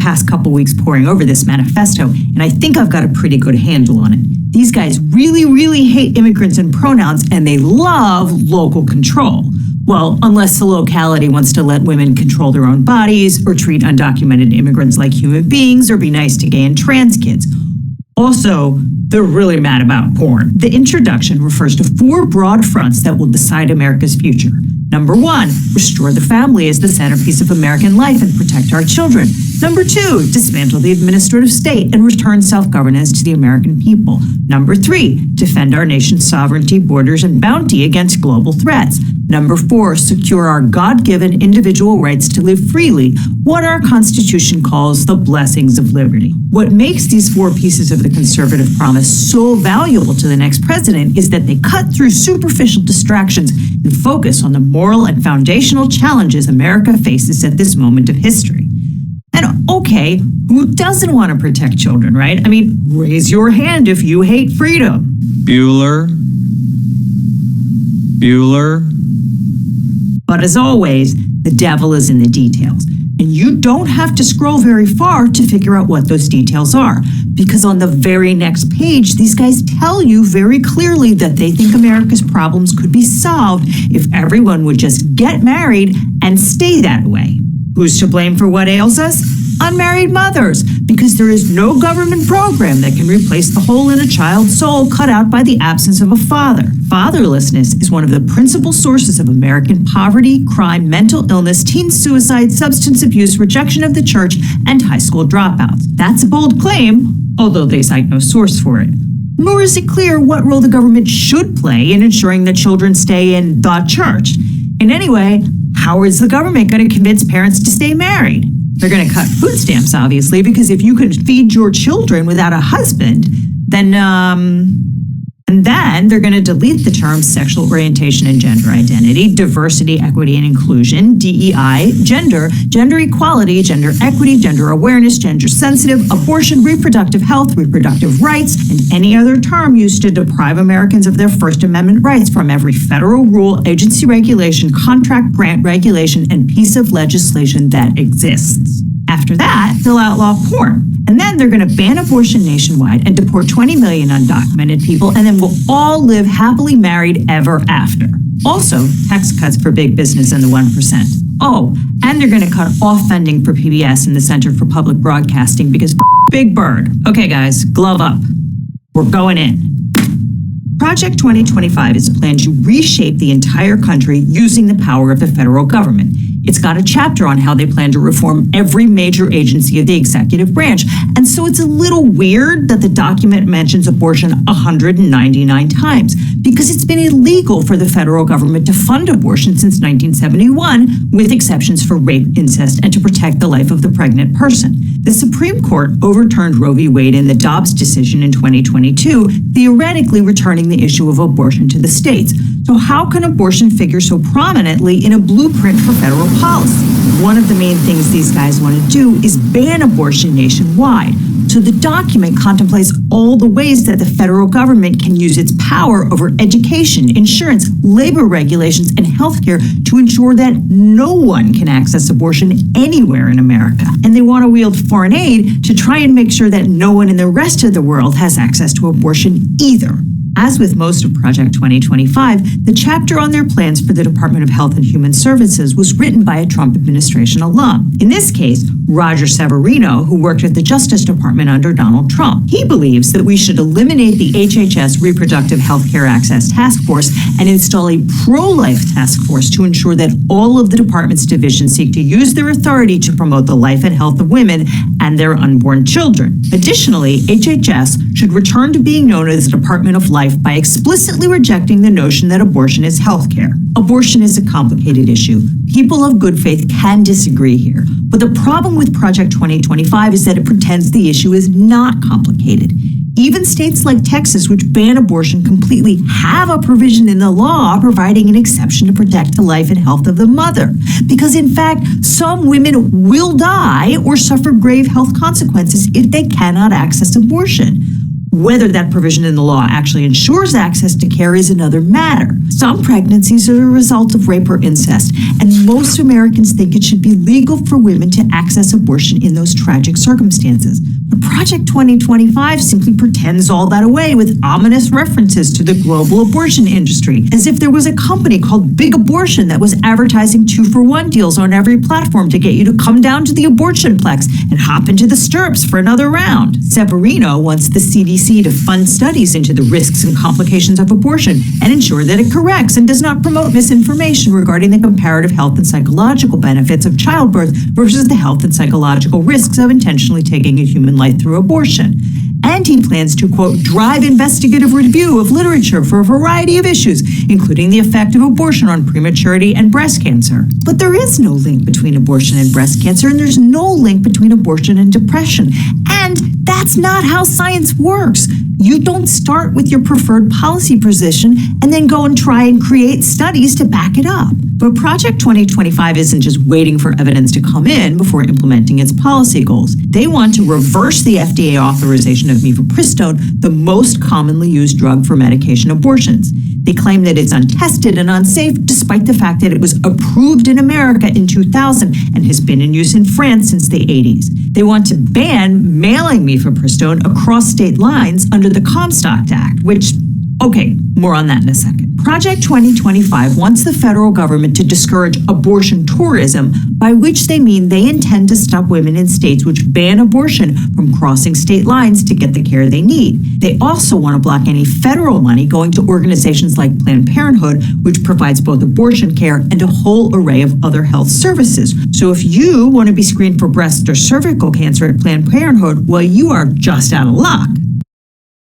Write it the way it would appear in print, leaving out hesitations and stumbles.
past couple weeks poring over this manifesto, and I think I've got a pretty good handle on it. These guys really, really hate immigrants and pronouns, and they love local control. Well, unless the locality wants to let women control their own bodies, or treat undocumented immigrants like human beings, or be nice to gay and trans kids. Also, they're really mad about porn. The introduction refers to 4 broad fronts that will decide America's future. Number 1, restore the family as the centerpiece of American life and protect our children. Number 2, dismantle the administrative state and return self-governance to the American people. Number 3, defend our nation's sovereignty, borders, and bounty against global threats. Number 4, secure our God-given individual rights to live freely, what our Constitution calls the blessings of liberty. What makes these 4 pieces of the conservative promise so valuable to the next president is that they cut through superficial distractions and focus on the moral and foundational challenges America faces at this moment of history. And okay, who doesn't want to protect children, right? I mean, raise your hand if you hate freedom. Bueller. But as always, the devil is in the details. And you don't have to scroll very far to figure out what those details are. Because on the very next page, these guys tell you very clearly that they think America's problems could be solved if everyone would just get married and stay that way. Who's to blame for what ails us? Unmarried mothers, because there is no government program that can replace the hole in a child's soul cut out by the absence of a father. Fatherlessness is one of the principal sources of American poverty, crime, mental illness, teen suicide, substance abuse, rejection of the church, and high school dropouts. That's a bold claim, although they cite no source for it. Nor is it clear what role the government should play in ensuring that children stay in the church. And anyway, how is the government going to convince parents to stay married? They're going to cut food stamps, obviously, because if you could feed your children without a husband, then they're going to delete the terms sexual orientation and gender identity, diversity, equity, and inclusion, DEI, gender equality, gender equity, gender awareness, gender sensitive, abortion, reproductive health, reproductive rights, and any other term used to deprive Americans of their First Amendment rights from every federal rule, agency regulation, contract, grant regulation, and piece of legislation that exists. After that, they'll outlaw porn. And then they're going to ban abortion nationwide and deport 20 million undocumented people, and then we'll all live happily married ever after. Also, tax cuts for big business and the 1%. Oh, and they're going to cut off funding for PBS and the Center for Public Broadcasting because Big Bird. Okay, guys, glove up. We're going in. Project 2025 is a plan to reshape the entire country using the power of the federal government. It's got a chapter on how they plan to reform every major agency of the executive branch. And so it's a little weird that the document mentions abortion 199 times, because it's been illegal for the federal government to fund abortion since 1971, with exceptions for rape, incest, and to protect the life of the pregnant person. The Supreme Court overturned Roe v. Wade in the Dobbs decision in 2022, theoretically returning the issue of abortion to the states. So how can abortion figure so prominently in a blueprint for federal policy? One of the main things these guys want to do is ban abortion nationwide. So the document contemplates all the ways that the federal government can use its power over education, insurance, labor regulations, and healthcare to ensure that no one can access abortion anywhere in America. And they want to wield foreign aid to try and make sure that no one in the rest of the world has access to abortion either. As with most of Project 2025, the chapter on their plans for the Department of Health and Human Services was written by a Trump administration alum. In this case, Roger Severino, who worked at the Justice Department under Donald Trump. He believes that we should eliminate the HHS Reproductive Health Care Access Task Force and install a pro-life task force to ensure that all of the department's divisions seek to use their authority to promote the life and health of women and their unborn children. Additionally, HHS should return to being known as the Department of Life by explicitly rejecting the notion that abortion is healthcare. Abortion is a complicated issue. People of good faith can disagree here. But the problem with Project 2025 is that it pretends the issue is not complicated. Even states like Texas, which ban abortion completely, have a provision in the law providing an exception to protect the life and health of the mother. Because in fact, some women will die or suffer grave health consequences if they cannot access abortion. Whether that provision in the law actually ensures access to care is another matter. Some pregnancies are a result of rape or incest, and most Americans think it should be legal for women to access abortion in those tragic circumstances. But Project 2025 simply pretends all that away with ominous references to the global abortion industry, as if there was a company called Big Abortion that was advertising 2-for-1 deals on every platform to get you to come down to the abortionplex and hop into the stirrups for another round. Severino wants the CDC to fund studies into the risks and complications of abortion and ensure that it corrects and does not promote misinformation regarding the comparative health and psychological benefits of childbirth versus the health and psychological risks of intentionally taking a human life through abortion. And he plans to, quote, drive investigative review of literature for a variety of issues, including the effect of abortion on prematurity and breast cancer. But there is no link between abortion and breast cancer, and there's no link between abortion and depression. And that's not how science works. You don't start with your preferred policy position and then go and try and create studies to back it up. But Project 2025 isn't just waiting for evidence to come in before implementing its policy goals. They want to reverse the FDA authorization of mifepristone, the most commonly used drug for medication abortions. They claim that it's untested and unsafe, despite the fact that it was approved in America in 2000 and has been in use in France since the 80s. They want to ban mailing mifepristone across state lines under the Comstock Act, which, okay, more on that in a second. Project 2025 wants the federal government to discourage abortion tourism, by which they mean they intend to stop women in states which ban abortion from crossing state lines to get the care they need. They also want to block any federal money going to organizations like Planned Parenthood, which provides both abortion care and a whole array of other health services. So if you want to be screened for breast or cervical cancer at Planned Parenthood, well, you are just out of luck.